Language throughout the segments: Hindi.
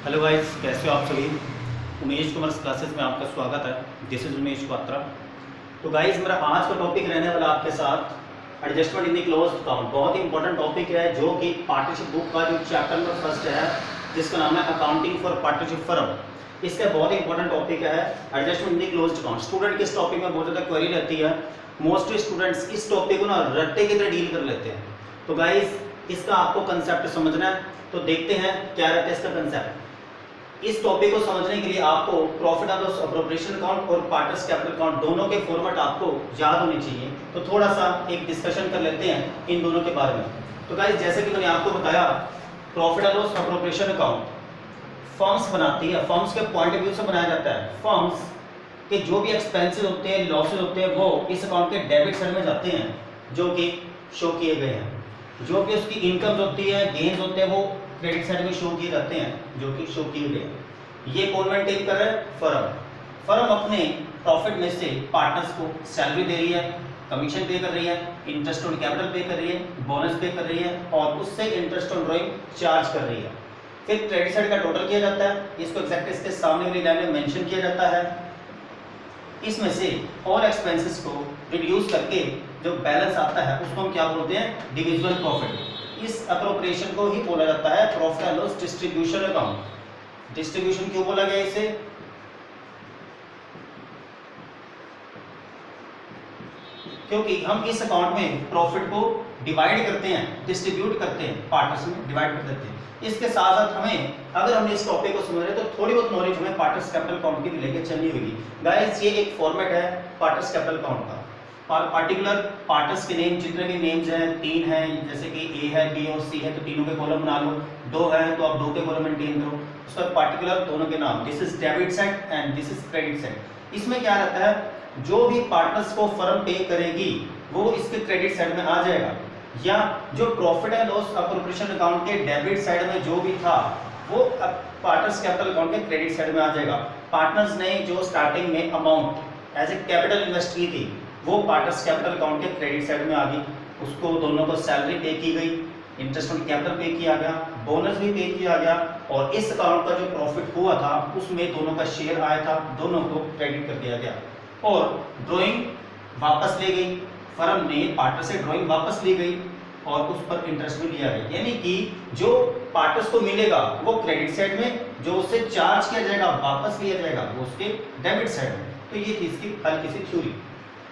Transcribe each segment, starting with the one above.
हेलो गाइस, कैसे हो आप सभी। उमेश कॉमर्स क्लासेस में आपका स्वागत है। This is Umesh Patra. तो गाइस, मेरा आज का टॉपिक रहने वाला आपके साथ adjustment in the closed account. बहुत ही इंपॉर्टेंट टॉपिक है जो कि पार्टनरशिप बुक का जो चैप्टर नंबर फर्स्ट है जिसका नाम है अकाउंटिंग फॉर पार्टनरशिप फर्म। इसका बहुत ही इंपॉर्टेंट टॉपिक है adjustment in the closed account. Student के इस टॉपिक में बहुत ज़्यादा क्वेरी रहती है। मोस्टली स्टूडेंट्स इस टॉपिक को ना रट्टे की तरह डील कर लेते हैं। तो गाइस, इसका आपको कंसेप्ट समझना है। तो देखते हैं क्या रहता है इसका कंसेप्ट। इस टॉपिक को समझने के लिए आपको profit and loss appropriation account और पार्टनर्स कैपिटल अकाउंट दोनों के फॉर्मेट आपको याद होने चाहिए। तो थोड़ा सा एक डिस्कशन कर लेते हैं इन दोनों के बारे में। तो गाइस, जैसे कि मैंने आपको बताया, profit and loss appropriation account firms बनाती है। फर्म्स के पॉइंट ऑफ व्यू से बनाया जाता है। फर्म्स के जो भी एक्सपेंसेस होते हैं, लॉसेज होते हैं, वो इस अकाउंट के डेबिट साइड में जाते हैं जो कि शो किए गए हैं। जो कि उसकी इनकम होती है, गेन्स होते हैं, वो क्रेडिट साइड में शो किए जाते हैं जो कि शो किए गए। ये कौन मेंटेन कर रहा है? फर्म। फर्म अपने प्रॉफिट में से पार्टनर्स को सैलरी दे रही है, कमीशन पे कर रही है, इंटरेस्ट ऑन कैपिटल पे कर रही है, बोनस पे कर रही है और उससे इंटरेस्ट ऑन ड्रॉइंग चार्ज कर रही है। फिर क्रेडिट साइड का टोटल किया जाता है। इसको एग्जैक्ट इसके सामने वाली लाइन में मेंशन किया जाता है। इसमें से ऑल एक्सपेंसेस को रिड्यूस करके जो बैलेंस आता है उसको हम क्या बोलते हैं? Divisible profit. इस अप्रोप्रिएशन को ही बोला जाता है profit and loss distribution account. Distribution क्यों बोला गया इसे? क्योंकि हम इस अकाउंट में प्रॉफिट को डिवाइड करते हैं, डिस्ट्रीब्यूट करते हैं, पार्टनर्स में डिवाइड कर देते हैं। इसके साथ साथ हमें, अगर हमने इस टॉपिक को समझ रहे तो थोड़ी बहुत नॉलेज हमें पार्टनर्स कैपिटल अकाउंट की भी लेके चलनी होगी। गाइस, ये एक फॉर्मेट है पार्टनर्स कैपिटल अकाउंट का। पार्टिकुलर पार्टनर्स के नेम जितने भी नेम्स हैं, 3 हैं, जैसे कि ए है, बी और सी है, तो तीनों के कॉलम बना लो। 2 है तो आप 2 के कॉलम मेंटेन करो। उसके बाद पार्टिकुलर दोनों के नाम, this is debit side and this is credit side. इसमें क्या रहता है, जो भी पार्टनर्स को फर्म पे करेगी वो इसके क्रेडिट साइड में आ जाएगा, या जो profit and loss appropriation account के डेबिट साइड में जो भी था वो पार्टनर्स कैपिटल अकाउंट के क्रेडिट साइड में आ जाएगा। पार्टनर्स ने जो स्टार्टिंग में amount as a capital invest की थी वो पार्टनर्स कैपिटल अकाउंट के क्रेडिट साइड में आ गई। उसको दोनों को सैलरी पे की गई, इंटरेस्ट ऑन कैपिटल पे किया गया, बोनस भी पे किया गया और इस अकाउंट का जो प्रॉफिट हुआ था उसमें दोनों का शेयर आया था, दोनों को क्रेडिट कर दिया गया। और ड्राइंग वापस ले गई, फर्म ने पार्टनर से ड्राइंग वापस ली गई और उस पर इंटरेस्ट भी लिया गया। यानी कि जो पार्टनर्स को मिलेगा वो क्रेडिट साइड में, जो उससे चार्ज किया जाएगा वापस लिया जाएगा वो उसके डेबिट साइड में। तो ये थी इसकी हल्की सी थ्योरी।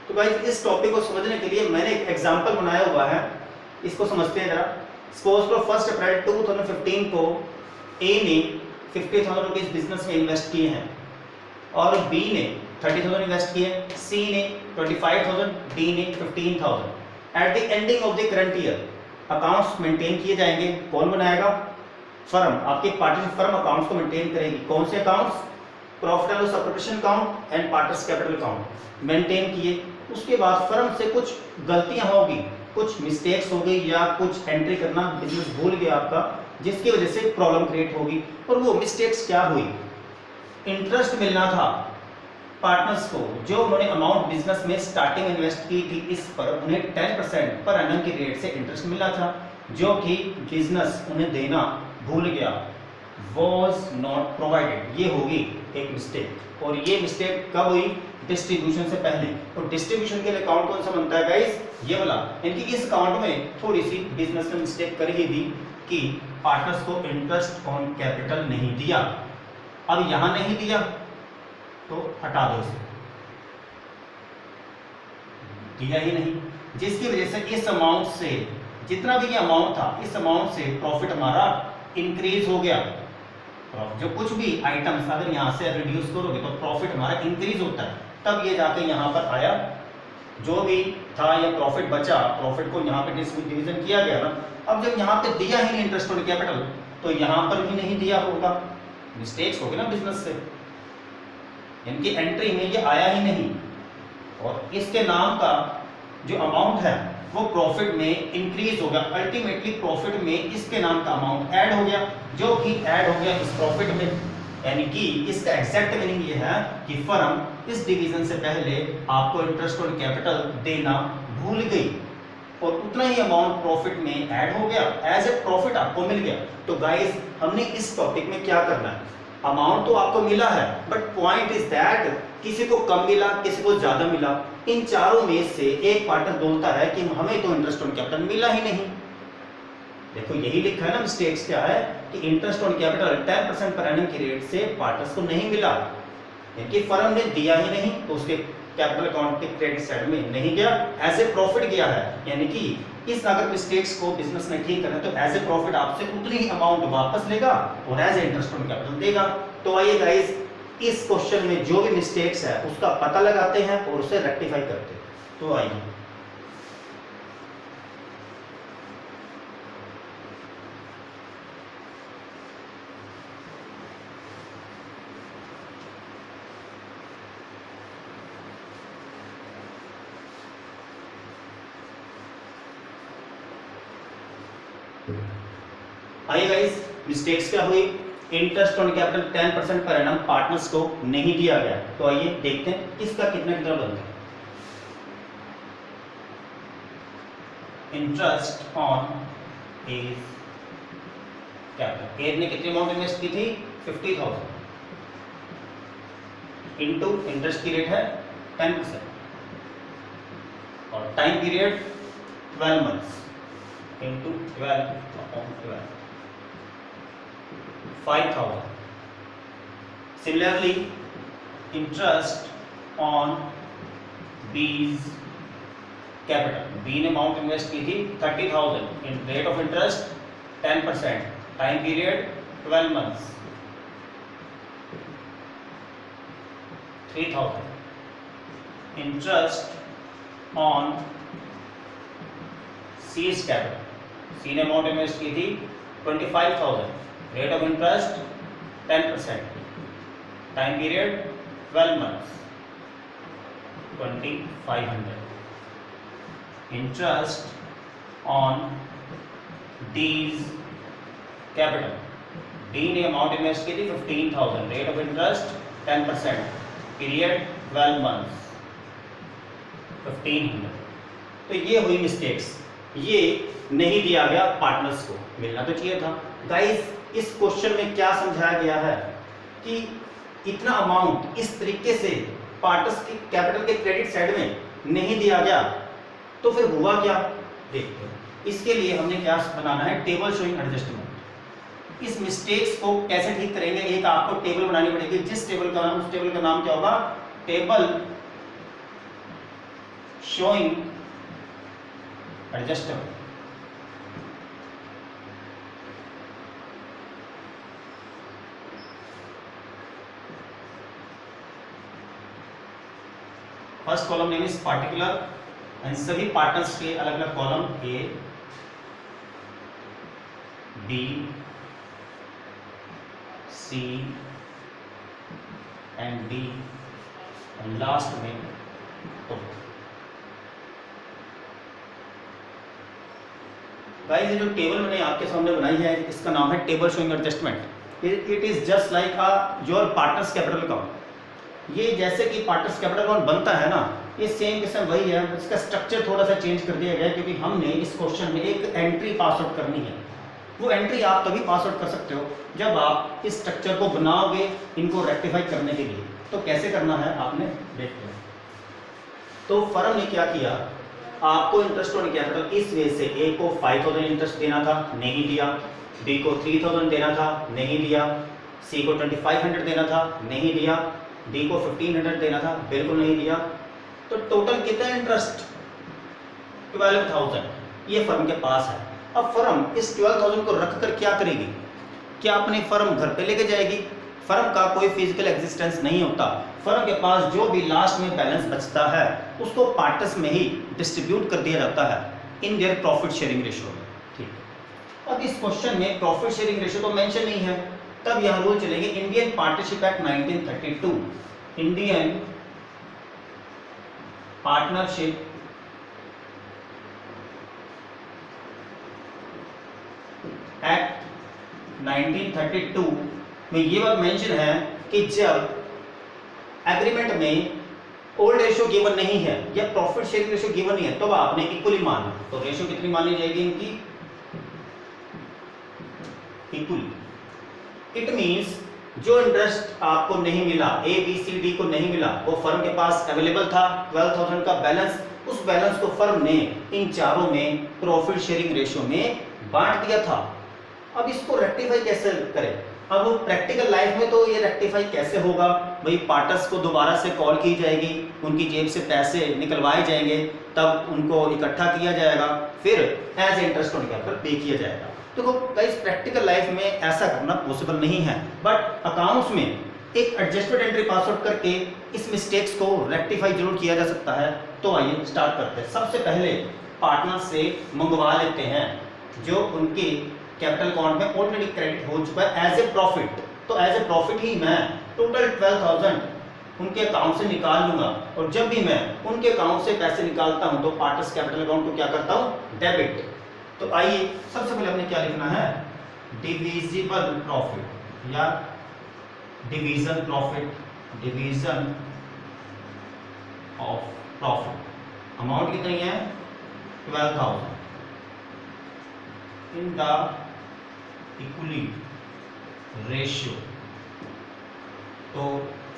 तो गाइस, इस टॉपिक को समझने के लिए मैंने एक एग्जांपल बनाया हुआ है, इसको समझते हैं जरा। सपोज फॉर 1 अप्रैल 2015 को ए ने 50,000 रुपीज बिजनेस में इन्वेस्ट किए हैं और बी ने 30,000 इन्वेस्ट किए, सी ने 25,000, डी ने 15,000। At the ending of the current year accounts maintain किए जाएंगे। कौन बनाएगा? फर्म। आपकी पार्टनरशिप फर्म अकाउंट्स को मेंटेन करेगी। कौन से accounts? Profit and loss appropriation account and partners capital account maintain किए। उसके बाद फर्म से कुछ गलतियां होगी, कुछ मिस्टेक्स हो गई या कुछ एंट्री करना बिजनेस भूल गया आपका, जिसकी वजह से प्रॉब्लम क्रिएट होगी। और वो मिस्टेक्स क्या हुई? इंटरेस्ट मिलना था पार्टनर्स को, जो उन्होंने अमाउंट बिजनेस में स्टार्टिंग इन्वेस्ट की थी इस पर उन्हें 10% पर एनम की रेट से इंटरेस्ट मिलना था, जो कि बिजनेस उन्हें देना भूल गया, was not provided। ये होगी एक मिस्टेक। और ये मिस्टेक कब हुई? डिस्ट्रीब्यूशन से पहले। तो डिस्ट्रीब्यूशन के लिए अकाउंट कौन सा बनता है गाइस? ये वाला। यानी कि इस अकाउंट में थोड़ी सी बिजनेस ने मिस्टेक कर ही दी कि पार्टनर्स को इंटरेस्ट ऑन कैपिटल नहीं दिया। अब यहां नहीं दिया तो हटा दो इसे, दिया ही नहीं, जिसकी वजह से इस अमाउंट से, जितना भी ये अमाउंट था, इस अमाउंट से प्रॉफिट हमारा इंक्रीज हो गया। जो कुछ भी आइटम्स अगर यहाँ से रिड्यूस करोगे तो प्रॉफिट हमारा इंक्रीज होता है, तब ये जाके यहाँ पर आया। जो भी था ये प्रॉफिट बचा, प्रॉफिट को यहाँ पे डिवीजन किया गया ना। अब जब यहाँ पे दिया ही नहीं इंटरेस्ट ऑन कैपिटल तो यहाँ पर भी नहीं दिया होगा, मिस्टेक्स हो गई ना बिजनेस से, यानी कि एंट्री में ये आया ही नहीं और इसके नाम का जो अमाउंट है वो प्रॉफिट में इंक्रीज हो गया। अल्टीमेटली प्रॉफिट में इसके नाम का अमाउंट ऐड हो गया, जो कि ऐड हो गया इस प्रॉफिट में। यानी कि इसका एग्जैक्ट मीनिंग ये है कि फर्म इस डिवीजन से पहले आपको इंटरेस्ट ऑन कैपिटल देना भूल गई। और उतना ही अमाउंट प्रॉफिट में ऐड हो गया, एज ए प्रॉफिट आपको मिल गया। तो गाइस हमने इस टॉपिक में क्या करना है, अमाउंट तो आपको मिला है बट पॉइंट इज दैट किसी को कम मिला, किसी को ज्यादा मिला। इन चारों में से एक पार्टनर बोलता है कि हमें तो इंटरेस्ट ऑन कैपिटल मिला ही नहीं। देखो यही लिखा है ना, मिस्टेक्स क्या है कि interest on capital 10% per annum की रेट से पार्टनर्स को नहीं मिला, यानी फर्म ने दिया ही नहीं तो उसके कैपिटल अकाउंट के क्रेडिट साइड में नहीं गया, एज ए प्रॉफिट गया है। यानी कि इस अगर मिस्टेक्स को बिजनेस ने ठीक करना तो एज ए प्रॉफिट आपसे उतनी ही अमाउंट वापस लेगा और as a interest on capital देगा। तो आइए गाइस इस क्वेश्चन में जो भी मिस्टेक्स है उसका पता लगाते हैं और उसे रेक्टिफाई करते हैं। तो आइए आइए गाइस मिस्टेक्स क्या हुई, interest on capital 10% per annum partners को नहीं दिया गया। तो आइए देखते हैं इसका कितना कितना बनता है। इंटरेस्ट ऑन एज कैपिटल, एज ने कितनी अमाउंट इन्वेस्ट की थी 50,000 इनटू इंटरेस्ट की रेट है 10% और time period 12 months into 12/12 5,000। Similarly, interest on B's capital. B ने अमाउंट इन्वेस्ट की थी 30,000, in rate of interest 10%, time period 12 months 3,000। Interest on C's capital. C ने अमाउंट इन्वेस्ट की थी 25,000, rate of interest 10%, time period 12 months 2,500। Interest on D's capital, D ने अमाउंट इन्वेस्ट की थी 15,000, rate of interest 10%, period 12 months 1,500। तो ये हुई मिस्टेक्स, ये नहीं दिया गया, पार्टनर्स को मिलना तो चाहिए था। गाइस इस क्वेश्चन में क्या समझाया गया है कि इतना अमाउंट इस तरीके से पार्टनर्स की कैपिटल के क्रेडिट साइड में नहीं दिया गया, तो फिर हुआ क्या देखते हैं। इसके लिए हमने क्या बनाना है, टेबल शोइंग एडजस्टमेंट। इस मिस्टेक्स को कैसे ठीक करेंगे, एक आपको टेबल बनानी पड़ेगी, जिस टेबल का नाम, उस टेबल का नाम क्या होगा, table showing adjustment. First column name is particular and सभी पार्टनर्स के अलग अलग column A B C and D और लास्ट में तो गाइस ये जो टेबल मैंने आपके सामने बनाई है इसका नाम है table showing adjustment. It is just like your partners capital account. ये जैसे कि पार्टनर्स कैपिटल अकाउंट बनता है ना, ये सेम किस्म वही है, इसका स्ट्रक्चर थोड़ा सा चेंज कर दिया गया है क्योंकि हमने इस क्वेश्चन में एक एंट्री पास आउट करनी है। वो एंट्री आप तभी पास आउट कर सकते हो जब आप इस स्ट्रक्चर को बनाओगे इनको रेक्टिफाई करने के लिए। तो कैसे करना है आपने देखते हैं। तो फर्म ने क्या किया, आपको इंटरेस्ट ऑन कैपिटल इस वे से ए को 5,000 इंटरेस्ट देना था, नहीं दिया, बी को 3,000 देना था, नहीं दिया, सी को 2,500 देना था, नहीं दिया, डी को 1,500 देना था, बिल्कुल नहीं दिया। तो टोटल कितना इंटरेस्ट 12,000 ये फर्म के पास है। अब फर्म इस 12,000 को रख कर क्या करेगी, क्या अपनी फर्म घर पे लेके जाएगी? फर्म का कोई फिजिकल एग्जिस्टेंस नहीं होता। फर्म के पास जो भी लास्ट में बैलेंस बचता है उसको पार्टनर्स में ही डिस्ट्रीब्यूट कर दिया जाता है in their profit sharing ratio में। ठीक है, अब इस क्वेश्चन में प्रॉफिट शेयरिंग रेशियो तो मेंशन नहीं है, तब यह रूल चलेंगे Indian partnership act 1932। Indian partnership act 1932 में ये बात मेंशन है कि जब एग्रीमेंट में ओल्ड रेशियो गिवन नहीं है या प्रॉफिट शेयरिंग रेशियो गिवन नहीं है, तो आपने इक्वली मान लो। तो रेशियो कितनी मानी जाएगी इनकी? इक्वली। इट मींस जो इंटरेस्ट आपको नहीं मिला, ए बी सी डी को नहीं मिला, वो फर्म के पास अवेलेबल था 12,000 का बैलेंस, उस बैलेंस को फर्म ने इन चारों में प्रॉफिट शेयरिंग रेशियो में बांट दिया था। अब इसको रेक्टिफाई कैसे करें? अब प्रैक्टिकल लाइफ में तो ये रेक्टिफाई कैसे होगा भाई? पार्टर्स को दोबारा से कॉल की जाएगी, उनकी जेब से पैसे निकलवाए जाएंगे, तब उनको इकट्ठा किया जाएगा, फिर एज इंटरेस्ट ऑन कैपिटल पे किया जाएगा। तो गाइस प्रैक्टिकल लाइफ में ऐसा करना पॉसिबल नहीं है, बट अकाउंट्स में एक एडजस्टमेंट एंट्री पास आउट करके इस मिस्टेक्स को रेक्टिफाई जरूर किया जा सकता है। तो आइए स्टार्ट करते हैं। सबसे पहले पार्टनर से मंगवा लेते हैं जो उनके कैपिटल अकाउंट में ऑलरेडी क्रेडिट हो चुका है एज ए प्रॉफिट। तो एज ए प्रॉफिट ही मैं टोटल 12,000 उनके अकाउंट से निकाल लूंगा, और जब भी मैं उनके अकाउंट से पैसे निकालता हूं तो पार्टनर्स कैपिटल अकाउंट को क्या करता हूं? डेबिट। तो आइए सबसे पहले हमने क्या लिखना है? डिविजिबल प्रॉफिट या division profit, division of profit. Amount कितनी है? 12,000 इन द इक्वली रेशियो। तो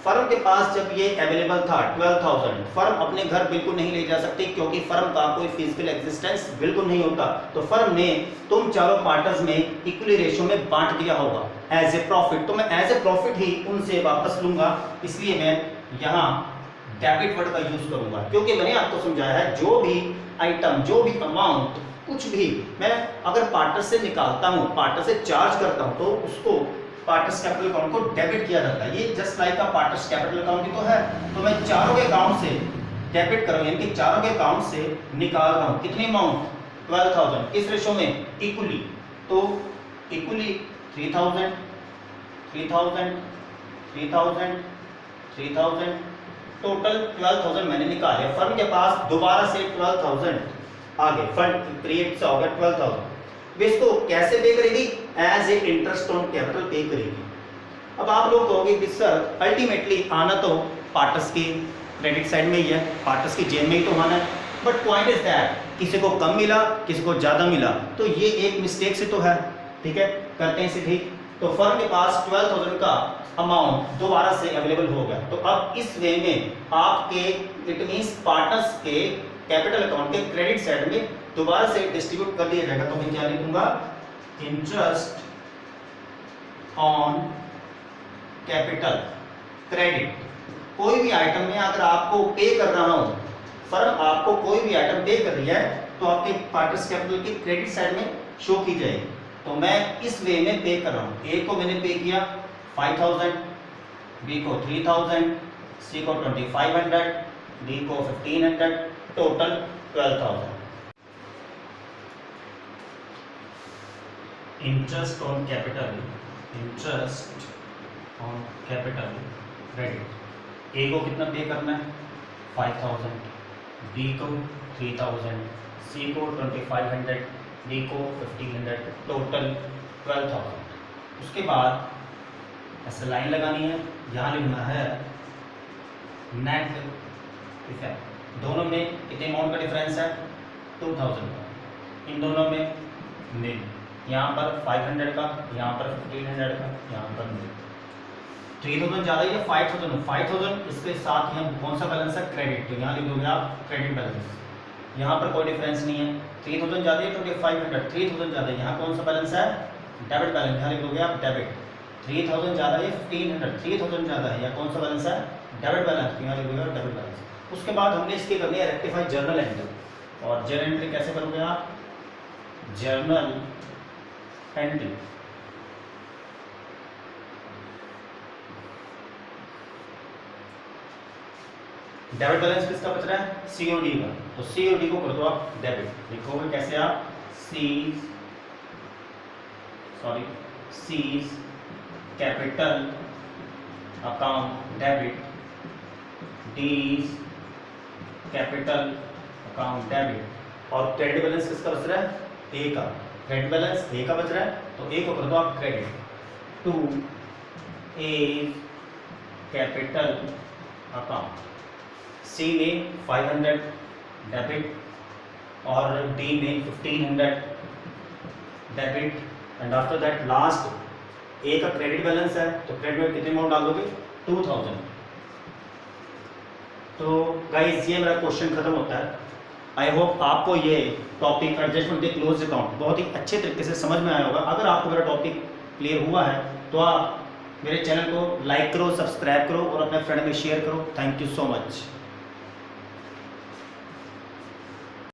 फर्म के पास जब ये अवेलेबल था 12,000, फर्म अपने घर बिल्कुल नहीं ले जा सकती क्योंकि फर्म का कोई फिजिकल एग्जिस्टेंस बिल्कुल नहीं होता। तो फर्म ने तुम चारों पार्टनर्स में इक्वली रेशियो में बांट दिया होगा एज ए प्रॉफिट। तो मैं एज ए प्रॉफिट ही उनसे वापस लूंगा, इसलिए मैं यहाँ डेबिट वर्ड का यूज करूंगा, क्योंकि मैंने आपको समझाया है जो भी आइटम, जो भी अमाउंट, कुछ भी मैं अगर पार्टनर से निकालता हूँ, पार्टनर से चार्ज करता हूँ, तो उसको पार्टनर्स कैपिटल अकाउंट को डेबिट किया जाता है। ये जस्ट लाइक का पार्टनर्स कैपिटल अकाउंट ही तो है। तो मैं चारों के अकाउंट से डेबिट करूँ, यानी कि चारों के अकाउंट से निकाल रहा हूँ कितनी अमाउंट? 12,000। किस रेशो में? इक्वली। तो इक्वली 3,000 3,000 3,000 3,000 टोटल 12,000 मैंने निकाले। फर्म के पास दोबारा से 12,000 आगे फंड क्रिएट से हो गया 12,000। इसको कैसे पे करेगी? As a interest on capital pay करेगी। अब आप लोग कहोगे कि सर अल्टीमेटली आना तो पार्टनर्स की क्रेडिट साइड में ही है, पार्टनर्स की जेब में ही तो आना है, बट पॉइंट इज दैट किसी को कम मिला, किसी को ज़्यादा मिला, तो ये एक मिस्टेक से तो है। ठीक है, करते हैं इसे ठीक। तो फर्म के पास 12,000 का अमाउंट दोबारा से अवेलेबल हो गया, तो अब इस वे में आपके इट मींस पार्टनर्स के कैपिटल अकाउंट के क्रेडिट साइड में दोबारा से डिस्ट्रीब्यूट कर दिया जाएगा। तो मैं क्या लिखूंगा? Interest on capital credit. कोई भी आइटम में अगर आपको पे कर रहा हूं, फर्म आपको कोई भी आइटम पे कर रही है, तो आपके पार्टनर्स कैपिटल की क्रेडिट साइड में शो की जाएगी। तो मैं इस वे में पे कर रहा हूं। ए को मैंने पे किया 5,000, बी को 3,000, सी को 2,500, डी को 1,500, total 12,000। Interest on capital, interest on capital credit. A को कितना पे करना है? 5,000, बी को 3,000, सी को 2,500, डी को 1,500, टोटल 12,000। उसके बाद ऐसे लाइन लगानी है, यहाँ लिखना है नेट इफेक्ट। दोनों में कितने अमाउंट का डिफरेंस है? 2,000 का। इन दोनों में मिल, यहाँ पर 500 का, यहाँ पर 1,500 का, यहाँ पर मिल। 3,000 ज़्यादा या 5,000? 5,000 इसके साथ यहाँ कौन सा बैलेंस है? क्रेडिट। तो यहाँ लिख दोगे आप क्रेडिट बैलेंस, यहाँ पर कोई डिफरेंस नहीं है। 3,000 ज़्यादा है 2,500, 3,000 ज़्यादा है, यहाँ कौन सा बैलेंस है? डेबिट बैलेंस, यहाँ लिख दोगे आप डेबिट। 3,000 ज़्यादा है 1,500, 3,000 ज़्यादा है, यहाँ कौन सा बैलेंस है? डेबिट बैलेंस, यहाँ लिख दोगे डेबिट बैलेंस। उसके बाद हमने इसकी करनी है रेक्टिफाई जर्नल एंट्री। और जर्नल एंट्री कैसे करोगे आप? जर्नल एंट्री डेबिट बैलेंस किसका बच रहा है? सीओडी का। तो सीओडी को कर दो आप डेबिट। लिखोगे कैसे आप? सीज कैपिटल अकाउंट डेबिट, डीज कैपिटल अकाउंट डेबिट। और क्रेडिट बैलेंस किसका बच रहा है? ए का। क्रेडिट बैलेंस ए का बच रहा है, तो ए को कर दो आप credit to A capital account. C में 500 डेबिट और डी में 1500 debit and after that last A का क्रेडिट बैलेंस है, तो क्रेडिट में कितने अमाउंट डालोगे 2000। तो गाइज ये मेरा क्वेश्चन खत्म होता है। आई होप आपको ये topic adjustment the close account बहुत ही अच्छे तरीके से समझ में आया होगा। अगर आपको मेरा टॉपिक क्लियर हुआ है तो आप मेरे चैनल को लाइक करो, सब्सक्राइब करो और अपने फ्रेंड में शेयर करो। Thank you so much.